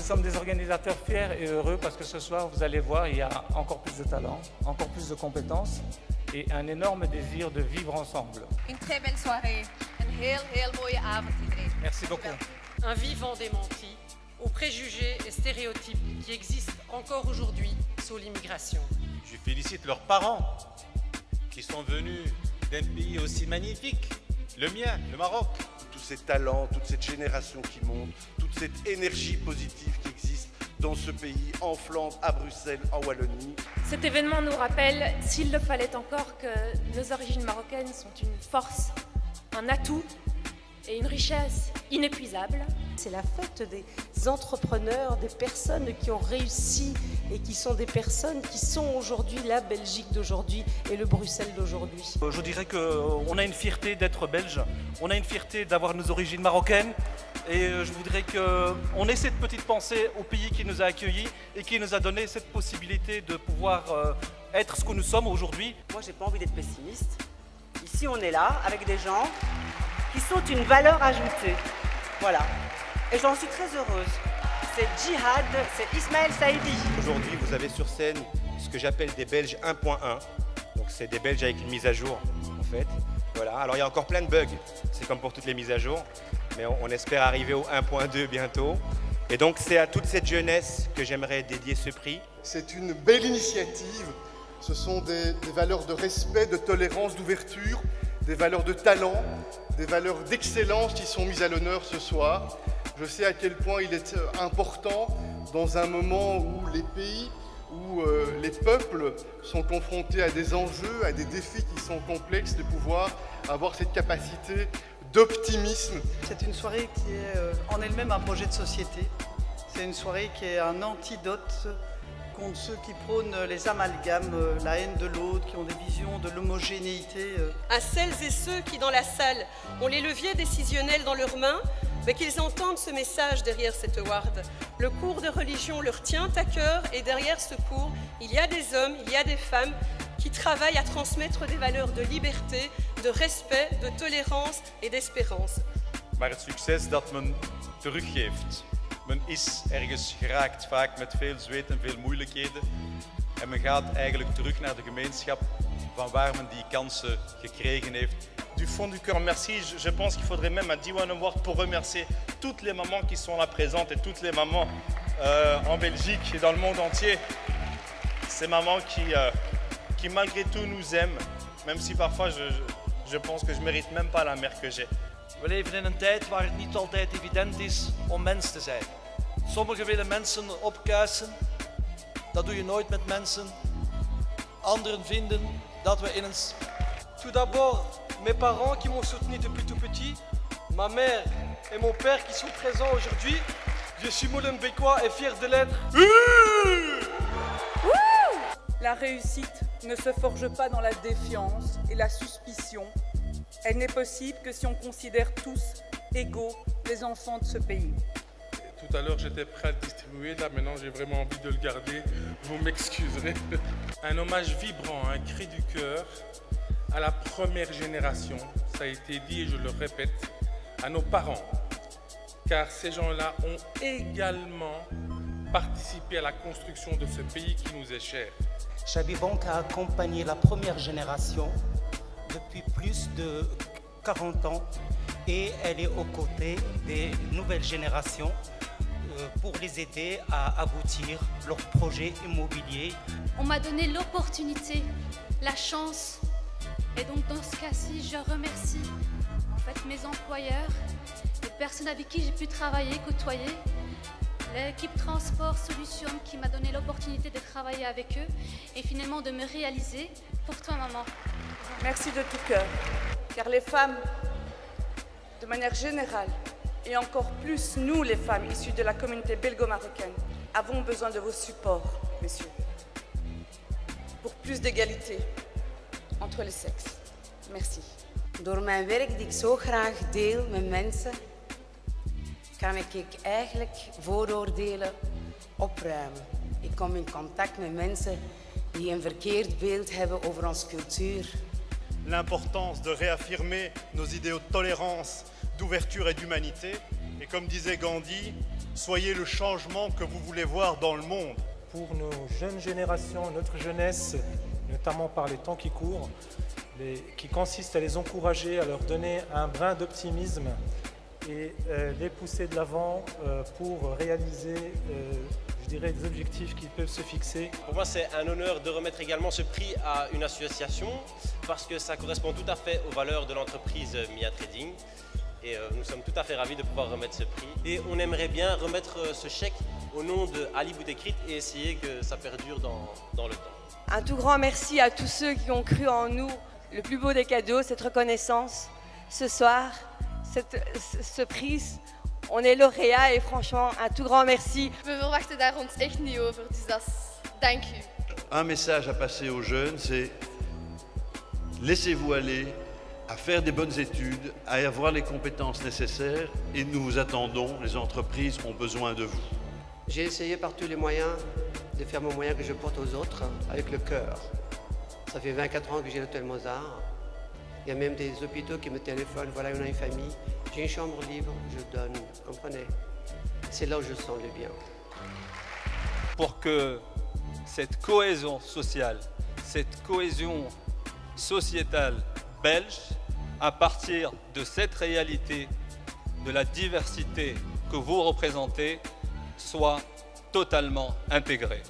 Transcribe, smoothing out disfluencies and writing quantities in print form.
sommes des organisateurs fiers et heureux parce que ce soir, vous allez voir, il y a encore plus de talent, encore plus de compétences et un énorme désir de vivre ensemble. Une très belle soirée. Een heel mooie avond iedereen. Merci beaucoup. Un vivant démenti aux préjugés et stéréotypes qui existent encore aujourd'hui sur l'immigration. Je félicite leurs parents qui sont venus d'un pays aussi magnifique, le mien, le Maroc. Tous ces talents, toute cette génération qui monte, toute cette énergie positive qui existe dans ce pays, en Flandre, à Bruxelles, en Wallonie. Cet événement nous rappelle, s'il le fallait encore, que nos origines marocaines sont une force, un atout et une richesse inépuisable. C'est la fête des entrepreneurs, des personnes qui ont réussi et qui sont des personnes qui sont aujourd'hui la Belgique d'aujourd'hui et le Bruxelles d'aujourd'hui. Je dirais qu'on a une fierté d'être belge, on a une fierté d'avoir nos origines marocaines et je voudrais qu'on ait cette petite pensée au pays qui nous a accueillis et qui nous a donné cette possibilité de pouvoir être ce que nous sommes aujourd'hui. Moi, j'ai pas envie d'être pessimiste. Ici, on est là avec des gens qui sont une valeur ajoutée. Voilà. Et j'en suis très heureuse. C'est Djihad, c'est Ismaël Saïdi. Aujourd'hui, vous avez sur scène ce que j'appelle des Belges 1.1. Donc c'est des Belges avec une mise à jour, en fait. Voilà. Alors il y a encore plein de bugs. C'est comme pour toutes les mises à jour. Mais on espère arriver au 1.2 bientôt. Et donc c'est à toute cette jeunesse que j'aimerais dédier ce prix. C'est une belle initiative. Ce sont des valeurs de respect, de tolérance, d'ouverture, des valeurs de talent, des valeurs d'excellence qui sont mises à l'honneur ce soir. Je sais à quel point il est important, dans un moment où les pays, où les peuples sont confrontés à des enjeux, à des défis qui sont complexes, de pouvoir avoir cette capacité d'optimisme. C'est une soirée qui est en elle-même un projet de société. C'est une soirée qui est un antidote contre ceux qui prônent les amalgames, la haine de l'autre, qui ont des visions de l'homogénéité. À celles et ceux qui, dans la salle, ont les leviers décisionnels dans leurs mains, mais qu'ils entendent ce message derrière cette award. Le cours de religion leur tient à cœur et derrière ce cours, il y a des hommes, il y a des femmes qui travaillent à transmettre des valeurs de liberté, de respect, de tolérance et d'espérance. Maar het succes dat men teruggeeft. Men is ergens geraakt, vaak met veel zweet en veel moeilijkheden. En men gaat eigenlijk terug naar de gemeenschap van waar men die kansen gekregen heeft. Du fond du cœur, merci. Je pense qu'il faudrait même un Diwan Award pour remercier toutes les mamans qui sont là présentes et toutes les mamans en Belgique et dans le monde entier. Ces mamans qui malgré tout nous aiment, même si parfois je pense que je mérite même pas la mère que j'ai. We leven in een tijd waar het niet altijd evident is om mens te zijn. Sommigen willen mensen opkuisen. Dat doe je nooit met mensen. Anderen vinden dat we in een... Tout d'abord, mes parents qui m'ont soutenu depuis tout petit, ma mère et mon père qui sont présents aujourd'hui. Je suis Molenbeekois et fier de l'être. La réussite ne se forge pas dans la défiance et la suspicion. Elle n'est possible que si on considère tous égaux les enfants de ce pays. Tout à l'heure, j'étais prêt à le distribuer. Là, maintenant, j'ai vraiment envie de le garder. Vous m'excuserez. Un hommage vibrant, un cri du cœur à la première génération. Ça a été dit et je le répète, à nos parents. Car ces gens-là ont également participé à la construction de ce pays qui nous est cher. Chabi Bank a accompagné la première génération depuis plus de 40 ans et elle est aux côtés des nouvelles générations pour les aider à aboutir leurs projets immobiliers. On m'a donné l'opportunité, la chance, et donc dans ce cas-ci, je remercie en fait mes employeurs, les personnes avec qui j'ai pu travailler, côtoyer, l'équipe Transport Solutions qui m'a donné l'opportunité de travailler avec eux et finalement de me réaliser pour toi, maman. Merci de tout cœur, car les femmes, de manière générale, et encore plus nous les femmes issues de la communauté belgo-marocaine, avons besoin de vos supports, messieurs, pour plus d'égalité entre les sexes. Merci. Door mijn werk die ik zo graag deel met mensen, kan ik eigenlijk vooroordelen opruimen. Ik kom in contact met mensen die een verkeerd beeld hebben over onze cultuur. L'importance de réaffirmer nos idéaux de tolérance, d'ouverture et d'humanité. Et comme disait Gandhi, Soyez le changement que vous voulez voir dans le monde. Pour nos jeunes générations, notre jeunesse, notamment par les temps qui courent, qui consiste à les encourager, à leur donner un brin d'optimisme et les pousser de l'avant pour réaliser, je dirais, des objectifs qu'ils peuvent se fixer. Pour moi, c'est un honneur de remettre également ce prix à une association parce que ça correspond tout à fait aux valeurs de l'entreprise Mia Trading. Et nous sommes tout à fait ravis de pouvoir remettre ce prix. Et on aimerait bien remettre ce chèque au nom de Ali Boudekrit et essayer que ça perdure dans le temps. Un tout grand merci à tous ceux qui ont cru en nous. Le plus beau des cadeaux, cette reconnaissance. Ce soir, ce prix, on est lauréat et franchement, un tout grand merci. We verwachten daar ons echt niet over, dus dat is dank u. Un message à passer aux jeunes, c'est laissez-vous aller à faire des bonnes études, à avoir les compétences nécessaires et nous vous attendons, les entreprises ont besoin de vous. J'ai essayé par tous les moyens de faire mon moyen que je porte aux autres avec le cœur. Ça fait 24 ans que j'ai l'hôtel Mozart. Il y a même des hôpitaux qui me téléphonent, voilà, on a une famille. J'ai une chambre libre, je donne, vous comprenez? C'est là où je sens le bien. Pour que cette cohésion sociale, cette cohésion sociétale belge, à partir de cette réalité de la diversité que vous représentez, soit totalement intégrée.